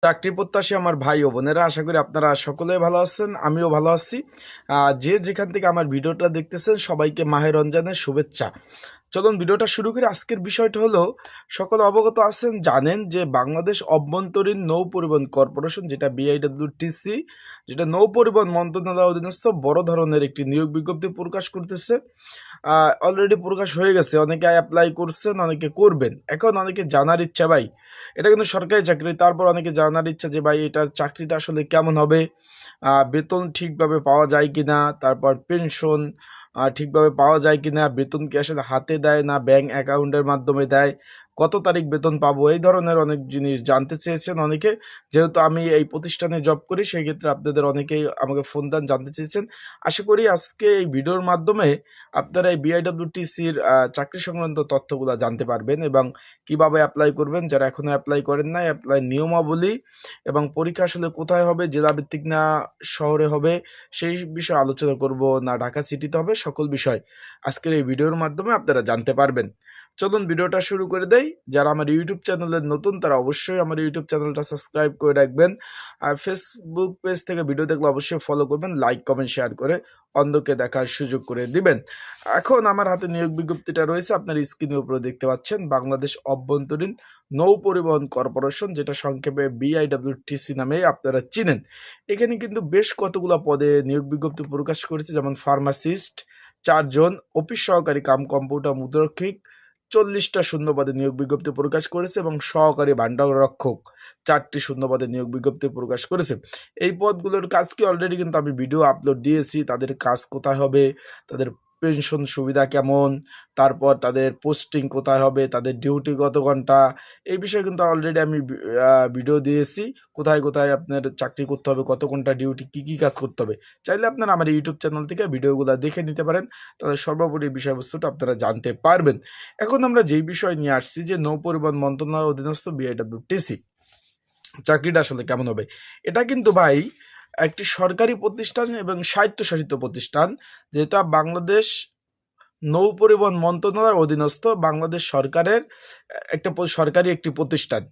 চাকরি প্রত্যাশী আমার ভাই ও বোনেরা, আশা করি আপনারা সকলেই ভালো আছেন, আমিও ভালো আছি। যে যেখান থেকে আমার ভিডিওটা দেখতেছেন সবাইকে মাহে রমজানের শুভেচ্ছা। চলুন ভিডিওটা শুরু করি। আজকের বিষয়টা হলো, সকলে অবগত আছেন, জানেন যে বাংলাদেশ অভ্যন্তরীণ নৌ পরিবহন কর্পোরেশন, যেটা BIWTC, যেটা নৌ পরিবহন মন্ত্রণালয়ের অধীনস্থ, বড় ধরনের একটি নিয়োগ বিজ্ঞপ্তি প্রকাশ করতেছে। অলরেডি প্রকাশ হয়ে গেছে, অনেকে অ্যাপ্লাই করছেন, অনেকে করবেন। এখন অনেকে জানার ইচ্ছা, ভাই এটা কিন্তু সরকারি চাকরি, তারপর অনেকে জানার ইচ্ছা যে ভাই এটার চাকরিটা আসলে কেমন হবে, বেতন ঠিকভাবে পাওয়া যায় কিনা, তারপর পেনশন ঠিকভাবে পাওয়া যায় কিনা, বেতন কি আসলে হাতে দেয় না ব্যাংক অ্যাকাউন্টের মাধ্যমে দেয়, কত তারিখ বেতন পাবো, এই ধরনের অনেক জিনিস জানতে চেয়েছেন অনেকে। যেহেতু আমি এই প্রতিষ্ঠানে জব করি, সেই ক্ষেত্রে আপনাদের অনেকেই আমাকে ফোন দেন, জানতে চেয়েছেন। আশা করি আজকে এই ভিডিওর মাধ্যমে আপনারা এই BIWTCর চাকরি সংক্রান্ত তথ্যগুলো জানতে পারবেন এবং কিভাবে অ্যাপ্লাই করবেন। যারা এখনো অ্যাপ্লাই করেন নাই, অ্যাপ্লাই নিয়মাবলী এবং পরীক্ষা আসলে কোথায় হবে, জেলাভিত্তিক না শহরে হবে, সেই বিষয়ে আলোচনা করব, না ঢাকা সিটিতে হবে, সকল বিষয় আজকের এই ভিডিওর মাধ্যমে আপনারা জানতে পারবেন। চলুন ভিডিওটা শুরু করে দেই। যারা আমার ইউটিউব চ্যানেলে নতুন, তারা অবশ্যই আমার ইউটিউব চ্যানেলটা সাবস্ক্রাইব করে রাখবেন। আর ফেসবুক পেজ থেকে ভিডিও দেখলে অবশ্যই ফলো করবেন, লাইক কমেন্ট শেয়ার করে অন্যকে দেখার সুযোগ করে দিবেন। এখন আমার হাতে নিয়োগ বিজ্ঞপ্তিটা রয়েছে, আপনার স্ক্রিনের উপরে দেখতে পাচ্ছেন, বাংলাদেশ অভ্যন্তরীণ নৌ পরিবহন কর্পোরেশন, যেটা সংক্ষেপে BIWTC নামে আপনারা চিনেন। এখানে কিন্তু বেশ কতগুলো পদে নিয়োগ বিজ্ঞপ্তি প্রকাশ করেছে, যেমন ফার্মাসিস্ট 4 জন, অফিস সহকারী কাম কম্পিউটার মুদ্রাক্ষিক 40টা শূন্যপদে নিয়োগ বিজ্ঞপ্তি প্রকাশ করেছে এবং সহকারী ভাণ্ডাররক্ষক 4টি শূন্যপদে নিয়োগ বিজ্ঞপ্তি প্রকাশ করেছে। এই পদগুলোর কাজ কি অলরেডি কিন্তু আমি ভিডিও আপলোড দিয়েছি, তাদের কাজ কোথায় হবে, তাদের পেনশন সুবিধা কেমন, তারপর তাদের পোস্টিং কোথায় হবে, তাদের ডিউটি কত ঘন্টা, এই বিষয়ে কিন্তু অলরেডি আমি ভিডিও দিয়েছি। কোথায় কোথায় আপনার চাকরি করতে হবে, কত ঘন্টা ডিউটি, কি কি কাজ করতে হবে। চাইলে আপনারা আমার ইউটিউব চ্যানেল থেকে ভিডিওগুলো দেখে নিতে পারেন, তাদের সর্বোপরি বিষয়বস্তুটা আপনারা জানতে পারবেন। এখন আমরা যেই বিষয় নিয়ে আসছি, যে নৌ পরিবহন মন্ত্রণালয়ের অধীনস্থ BIWTC চাকরিটা আসলে কেমন হবে। এটা কিন্তু ভাই একটি সরকারি প্রতিষ্ঠান এবং স্বায়ত্তশাসিত প্রতিষ্ঠান, যেটা বাংলাদেশ নৌ পরিবহন মন্ত্রণালয়ের অধীনস্থ বাংলাদেশ সরকারের একটা সরকারি একটি প্রতিষ্ঠান।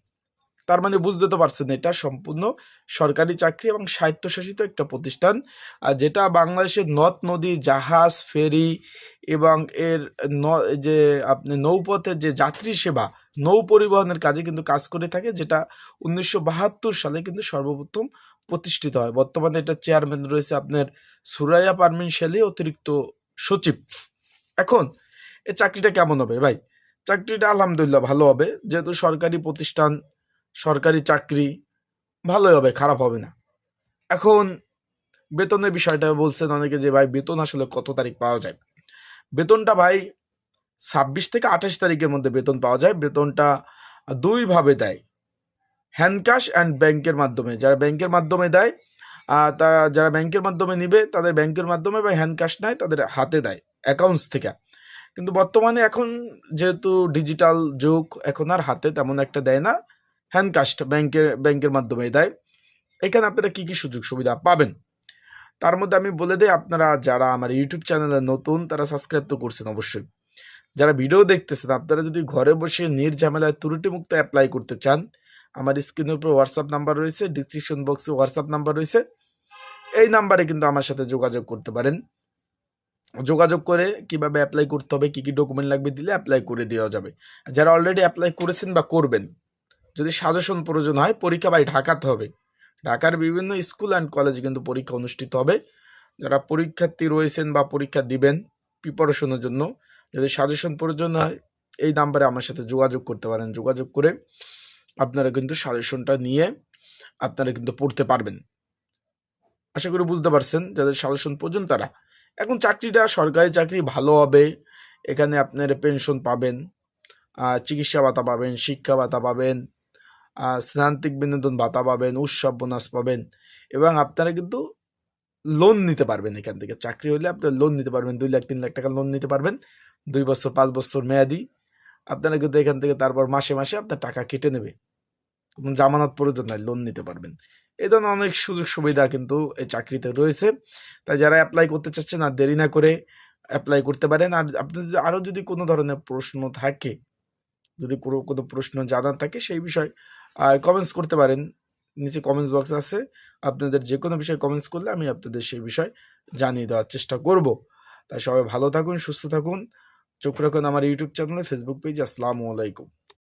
তার মানে বুঝতে তো পারছেন, এটা সম্পূর্ণ সরকারি চাকরি এবং স্বায়ত্তশাসিত একটা প্রতিষ্ঠান, আর যেটা বাংলাদেশের নদ নদী, জাহাজ, ফেরি এবং এর যে আপনি নৌপথের যে যাত্রী সেবা, নৌ পরিবহনের কাজে কিন্তু কাজ করে থাকে, যেটা 1972 সালে কিন্তু সর্বপ্রথম প্রতিষ্ঠিত হয়। বর্তমানে এটা চেয়ারম্যান রয়েছে আপনার সুরাইয়া পারমিন শেলী, অতিরিক্ত সচিব। এখন এই চাকরিটা কেমন হবে ভাই? চাকরিটা আলহামদুলিল্লাহ ভালো হবে, যেহেতু সরকারি প্রতিষ্ঠান, সরকারি চাকরি, ভালোই হবে, খারাপ হবে না। এখন বেতনের বিষয়টা বলছেন অনেকে, যে ভাই বেতন আসলে কত তারিখ পাওয়া যায়। বেতনটা ভাই 26 থেকে 28 তারিখের মধ্যে বেতন পাওয়া যায়। বেতনটা দুইভাবে দেয়, হ্যান্ড ক্যাশ অ্যান্ড ব্যাংকের মাধ্যমে। যারা ব্যাংকের মাধ্যমে দেয়, তারা যারা ব্যাংকের মাধ্যমে নিবে তাদের ব্যাংকের মাধ্যমে, বা হ্যান্ড ক্যাশ নেয় তাদের হাতে দেয় অ্যাকাউন্টস থেকে। কিন্তু বর্তমানে এখন যেহেতু ডিজিটাল যুগ, এখন আর হাতে তেমন একটা দেয় না, হ্যান্ড ক্যাশ ব্যাংকের মাধ্যমে দেয়। এখানে আপনারা কি কি সুযোগ সুবিধা পাবেন, তার মধ্যে আমি বলে দিই। আপনারা যারা আমার ইউটিউব চ্যানেলে নতুন, তারা সাবস্ক্রাইব তো করছেন অবশ্যই। যারা ভিডিও দেখতেছেন, আপনারা যদি ঘরে বসে নির্ঝামেলায় ত্রুটিমুক্ত অ্যাপ্লাই করতে চান, আমার স্ক্রিনের উপর হোয়াটসঅ্যাপ নাম্বার রয়েছে, ডিসক্রিপশন বক্সে হোয়াটসঅ্যাপ নাম্বার রয়েছে, এই নাম্বারে কিন্তু আমার সাথে যোগাযোগ করতে পারেন। যোগাযোগ করে কিভাবে অ্যাপ্লাই করতে হবে, কি কি ডকুমেন্ট লাগবে দিলে অ্যাপ্লাই করে দেওয়া যাবে। যারা অলরেডি অ্যাপ্লাই করেছেন বা করবেন, যদি সাজেশন প্রয়োজন হয়, পরীক্ষা ভাই ঢাকাতে হবে। ঢাকার বিভিন্ন স্কুল অ্যান্ড কলেজে কিন্তু পরীক্ষা অনুষ্ঠিত হবে। যারা পরীক্ষার্থী রয়েছেন বা পরীক্ষা দিবেন প্রিপারেশনের জন্য, যদি সাজেশন প্রয়োজন হয়, এই নাম্বারে আমার সাথে যোগাযোগ করতে পারেন। যোগাযোগ করে আপনারা কিন্তু সাজেশনটা নিয়ে আপনারা কিন্তু পড়তে পারবেন। আশা করি বুঝতে পারছেন, যাদের সাজেশন প্রয়োজন তারা। এখন চাকরিটা সরকারি চাকরি, ভালো হবে। এখানে আপনার পেনশন পাবেন, চিকিৎসা ভাতা পাবেন, শিক্ষা ভাতা পাবেন, স্নান্তিক বিনোদন ভাতা পাবেন, উৎসব বোনাস পাবেন, এবং আপনারা কিন্তু লোন নিতে পারবেন। এখান থেকে চাকরি হলে আপনারা লোন নিতে পারবেন, 2 লাখ 3 লাখ টাকা লোন নিতে পারবেন, 2 বছর 5 বছর মেয়াদি। আপনারা কিন্তু এখান থেকে তারপর মাসে মাসে আপনার টাকা কেটে নেবে, কোনো জামানত প্রয়োজন নাই, লোন নিতে পারবেন। এই ধরনের অনেক সুযোগ সুবিধা কিন্তু এই চাকরিতে রয়েছে। তাই যারা অ্যাপ্লাই করতে চাচ্ছেন, আর দেরি না করে অ্যাপ্লাই করতে পারেন। আর আপনাদের আরও যদি কোনো ধরনের প্রশ্ন থাকে, যদি কোনো প্রশ্ন জানার থাকে, সেই বিষয় কমেন্টস করতে পারেন। নিচে কমেন্টস বক্স আছে, আপনাদের যে কোনো বিষয়ে কমেন্টস করলে আমি আপনাদের সেই বিষয় জানিয়ে দেওয়ার চেষ্টা করব। তাই সবাই ভালো থাকুন, সুস্থ থাকুন, চোখ রাখুন আমার ইউটিউব চ্যানেলে, ফেসবুক পেজ। আসসালামু আলাইকুম।